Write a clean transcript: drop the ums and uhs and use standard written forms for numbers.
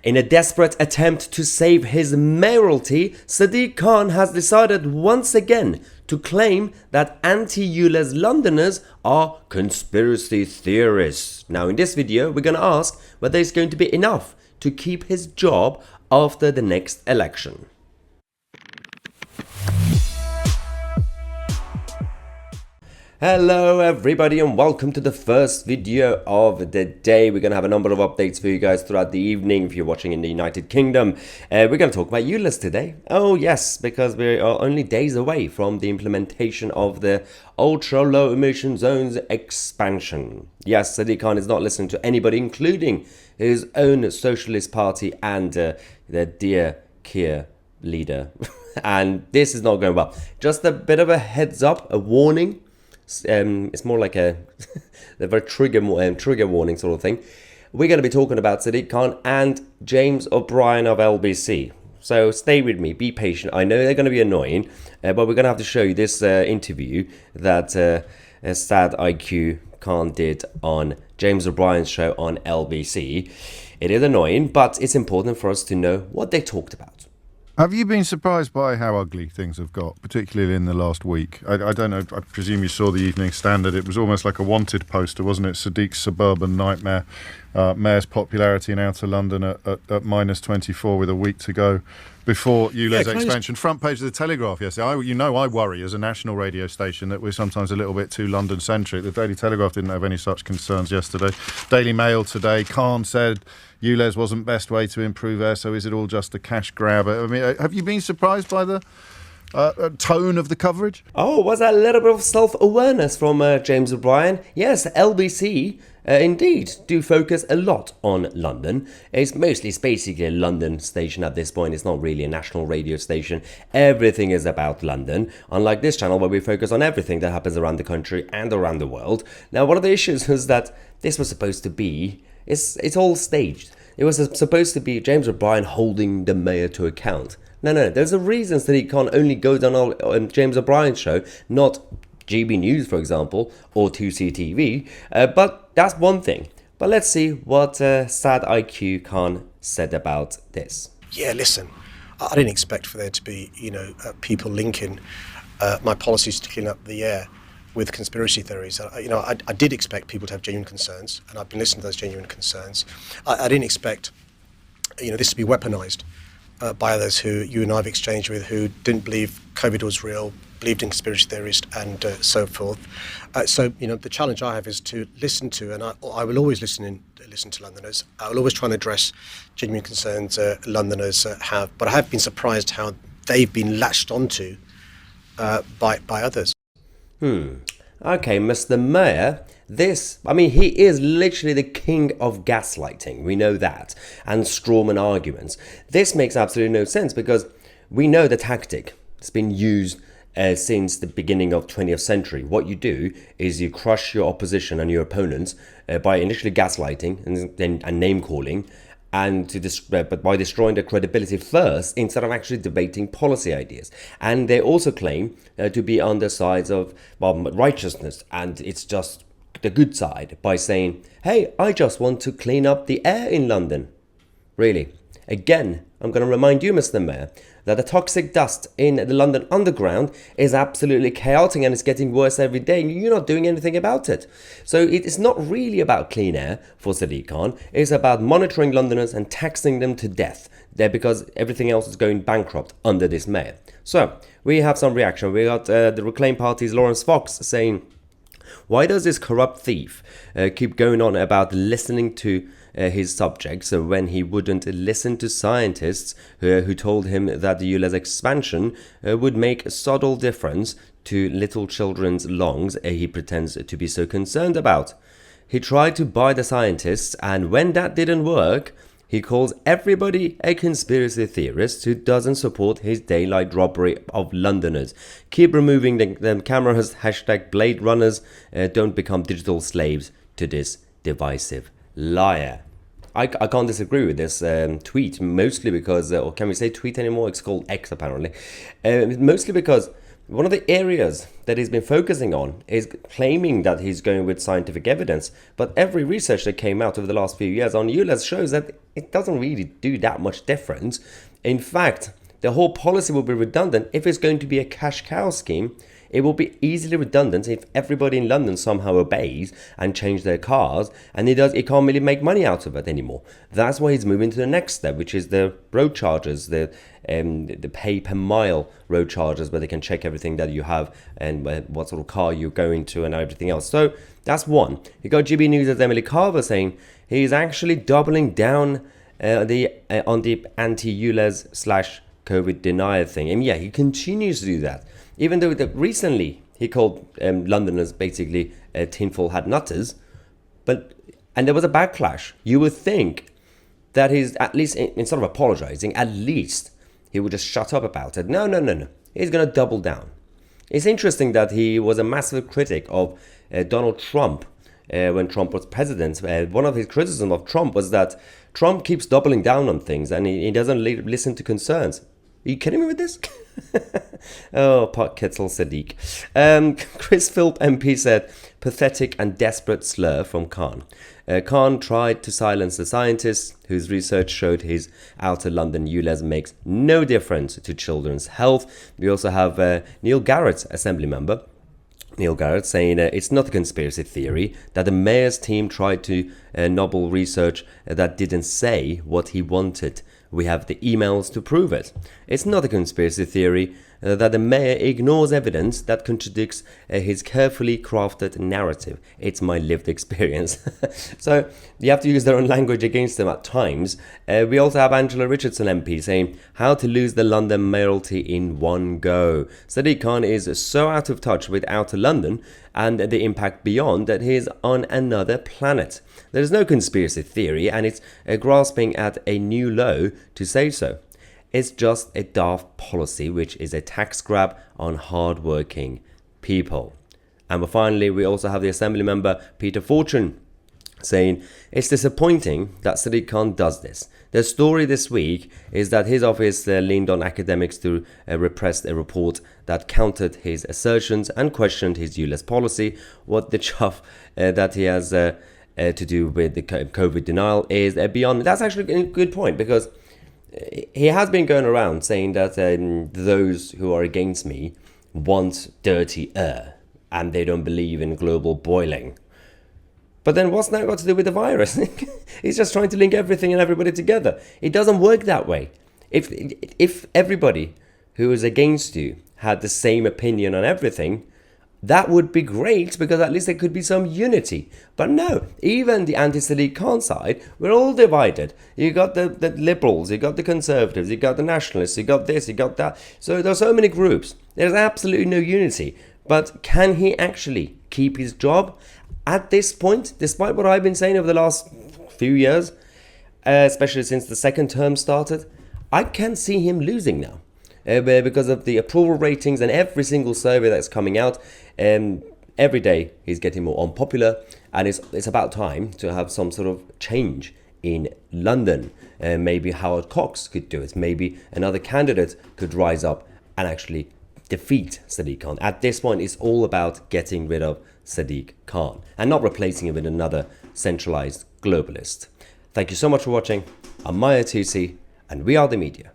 In a desperate attempt to save his mayoralty, Sadiq Khan has decided once again to claim that anti-ULEZ Londoners are conspiracy theorists. Now in this video we're going to ask whether it's going to be enough to keep his job after the next election. Hello everybody and welcome to the first video of the day. We're going to have a number of updates for you guys throughout the evening if you're watching in the United Kingdom. We're going to talk about ULEZ today. Oh yes, because we are only days away from the implementation of the ultra low emission zones expansion. Yes, Sadiq Khan is not listening to anybody, including his own socialist party and the dear Keir leader. And this is not going well. Just a bit of a heads up, a warning. It's more like a very trigger warning sort of thing. We're going to be talking about Sadiq Khan and James O'Brien of LBC. So stay with me, be patient. I know they're going to be annoying, but we're going to have to show you this interview that Sadiq Khan did on James O'Brien's show on LBC. It is annoying, but it's important for us to know what they talked about. Have you been surprised by how ugly things have got, particularly in the last week? I don't know, I presume you saw the Evening Standard. It was almost like a wanted poster, wasn't it? Sadiq's suburban nightmare. Mayor's popularity in outer London at minus 24 with a week to go before ULEZ expansion. Front page of the Telegraph yesterday. I worry as a national radio station that we're sometimes a little bit too London-centric. The Daily Telegraph didn't have any such concerns yesterday. Daily Mail today, Khan said ULEZ wasn't best way to improve air, so is it all just a cash grab? I mean, have you been surprised by the tone of the coverage? Oh, was that a little bit of self-awareness from James O'Brien? Yes, LBC indeed do focus a lot on London. It's basically a London station at this point. It's not really a national radio station. Everything is about London, unlike this channel where we focus on everything that happens around the country and around the world. Now, one of the issues was that this was supposed to be, it's all staged. It was supposed to be James O'Brien holding the mayor to account. No, there's a reason that he can't only go down on James O'Brien's show, not GB News, for example, or Tousi TV. But that's one thing. But let's see what Sadiq Khan said about this. Yeah, listen, I didn't expect for there to be, people linking my policies to clean up the air with conspiracy theories. I did expect people to have genuine concerns, and I've been listening to those genuine concerns. I didn't expect, this to be weaponized by others who you and I have exchanged with, who didn't believe COVID was real, believed in conspiracy theories and so forth. So the challenge I have is to listen to, and I will always listen to Londoners. I will always try and address genuine concerns Londoners have, but I have been surprised how they've been latched onto by others. Okay, Mr. Mayor, he is literally the king of gaslighting. We know that. And strawman arguments. This makes absolutely no sense because we know the tactic. It's been used since the beginning of 20th century. What you do is you crush your opposition and your opponents by initially gaslighting and name calling, but by destroying their credibility first instead of actually debating policy ideas. And they also claim to be on the sides of righteousness, and it's just the good side by saying, hey, I just want to clean up the air in London. Really? Again, I'm going to remind you, Mr. Mayor, that the toxic dust in the London Underground is absolutely chaotic and it's getting worse every day, and you're not doing anything about it. So it's not really about clean air for Sadiq Khan. It's about monitoring Londoners and taxing them to death there because everything else is going bankrupt under this mayor. So we have some reaction. We got the Reclaim Party's Lawrence Fox saying, why does this corrupt thief keep going on about listening to his subjects when he wouldn't listen to scientists who told him that the ULEZ expansion would make a subtle difference to little children's lungs he pretends to be so concerned about? He tried to buy the scientists, and when that didn't work, he calls everybody a conspiracy theorist who doesn't support his daylight robbery of Londoners. Keep removing the cameras, hashtag Blade Runners, don't become digital slaves to this divisive liar. I can't disagree with this tweet, mostly because, or can we say tweet anymore? It's called X apparently. Mostly because one of the areas that he's been focusing on is claiming that he's going with scientific evidence. But every research that came out over the last few years on ULEZ shows that it doesn't really do that much difference. In fact, the whole policy will be redundant if it's going to be a cash cow scheme. It will be easily redundant if everybody in London somehow obeys and change their cars, and he can't really make money out of it anymore. That's why he's moving to the next step, which is the road charges, the pay per mile road charges, where they can check everything that you have and what sort of car you're going to and everything else. So that's one. You got GB News' Emily Carver saying he's actually doubling down on the anti-ULEZ / COVID denier thing. And yeah, he continues to do that. Even though recently he called Londoners basically tinfoil hat nutters, and there was a backlash. You would think that he's at least, instead of apologizing, at least he would just shut up about it. No. He's going to double down. It's interesting that he was a massive critic of Donald Trump when Trump was president. One of his criticisms of Trump was that Trump keeps doubling down on things and he doesn't listen to concerns. Are you kidding me with this? Oh, pot kettle Sadiq. Chris Philp MP said, pathetic and desperate slur from Khan. Khan tried to silence the scientists whose research showed his outer London ULEZ makes no difference to children's health. We also have Neil Garrett, Assembly member. Neil Garrett saying it's not a conspiracy theory that the mayor's team tried to nobble research that didn't say what he wanted. We have the emails to prove it. It's not a conspiracy theory that the mayor ignores evidence that contradicts his carefully crafted narrative. It's my lived experience. So you have to use their own language against them at times. We also have Angela Richardson MP saying how to lose the London mayoralty in one go. Sadiq Khan is so out of touch with outer London and the impact beyond that he is on another planet. There is no conspiracy theory, and it's grasping at a new low to say so. It's just a daft policy, which is a tax grab on hard-working people. And finally, we also have the Assembly member Peter Fortune saying it's disappointing that Sadiq Khan does this. The story this week is that his office leaned on academics to repress a report that countered his assertions and questioned his ULEZ policy. What the chuff that he has to do with the COVID denial is beyond. That's actually a good point, because he has been going around saying that those who are against me want dirty air and they don't believe in global boiling. But then what's that got to do with the virus? He's just trying to link everything and everybody together. It doesn't work that way. If everybody who is against you had the same opinion on everything, that would be great, because at least there could be some unity. But no, even the anti-Sadiq Khan side, we're all divided. You got the liberals, you got the conservatives, you got the nationalists, you got this, you got that. So there's so many groups. There's absolutely no unity. But can he actually keep his job? At this point, despite what I've been saying over the last few years, especially since the second term started, I can see him losing now. Because of the approval ratings and every single survey that's coming out, every day he's getting more unpopular, and it's about time to have some sort of change in London. Maybe Howard Cox could do it. Maybe another candidate could rise up and actually defeat Sadiq Khan. At this point, it's all about getting rid of Sadiq Khan and not replacing him with another centralized globalist. Thank you so much for watching. I'm Mahyar Tousi, and we are the media.